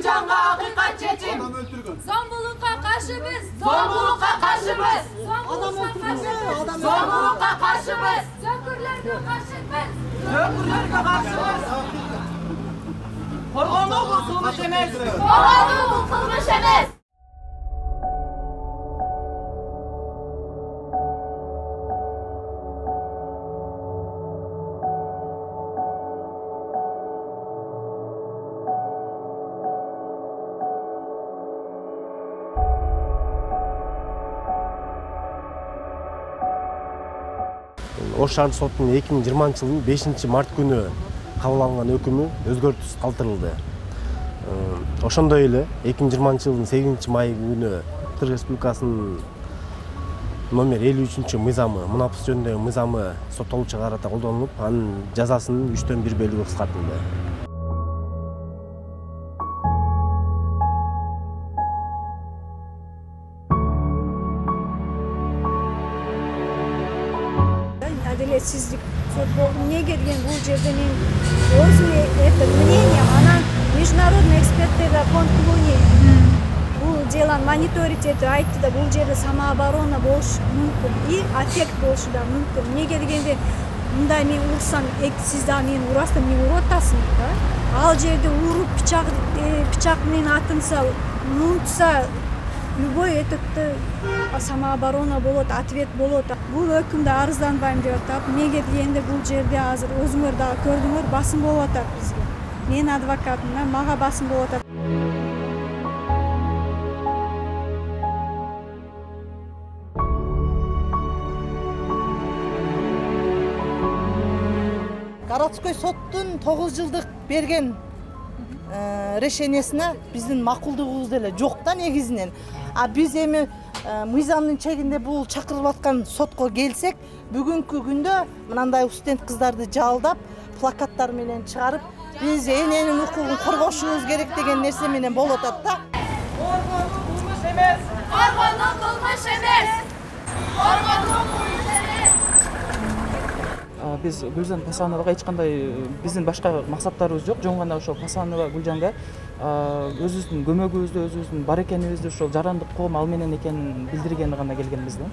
Gulcan'a hakikat çeçim. Zombuluk'a karşı biz. Zombuluk'a karşı biz. Zombuluk'a karşı biz. Zombuluk'a karşı biz. Zökürlerge karşı biz. Zökürlerge karşı biz. Korğanlığı bu kılmış emes. Korğanlığı bu kılmış emes. Ош шаардык сотунун 2020 жылдын 5-март күнү кабыл алынган өкүмү өзгөртүүсүз калтырылды. Ошондой эле 2020 жылдын 8-май күнү Кыргыз Республикасынын номер 53-мыйзамы, мунапыс жөнүндөгү мыйзамы соттолуучуга карата колдонулуп, анын жазасынын 3/1 бөлүгү кыскартылды. Адилетсиздик не келген бул жерде мен өзүм это мнение анан международный эксперттер фонд Клуни бул деланы мониторить этип айтты да бул жерде самооборона болушу мүмкүн и аффект болушу да мүмкүн. Эмнеге дегенде мындай мен урсам сиз да мени урасың, мени уруп атасың да. Ал жерде уруп пычак менен атынса, мунтса любой этепте самооборона болот, ответ болот. Бул өкүмдө арызданбайм деп атат. Эмнеге дегенде бул жерде азыр өзүңөр да көрдүңөр, басым болуп атат бизге. Мен адвокатмын, мага басым болуп атат. Городской соттун 9 жылдык берген решениясына биздин макулдугубуз деле жок да негизинен. А биз эми мыйзамдын чегинде бул чакырылып аткан сотко келсек, бүгүнкү күндө мындай студент кыздарды жалдап, плакаттар менен чыгарып, биз эненин укугун коргошубуз керек деген нерсе менен болуп атат да. Korğanlığı kılmış emes. Korğanlığı kılmış emes. Korğanlığı kılmış emes. Биз Гүлжан Пасановага эч кандай биздин башка максаттарыбыз жок. Жөн гана ошол Пасанова Гүлжанга өзүбүздүн көмөгүбүздү, өзүбүздүн бар экенибизди, ошол жарандык коом ал менен экенин билдиргени гана келгенбиз да.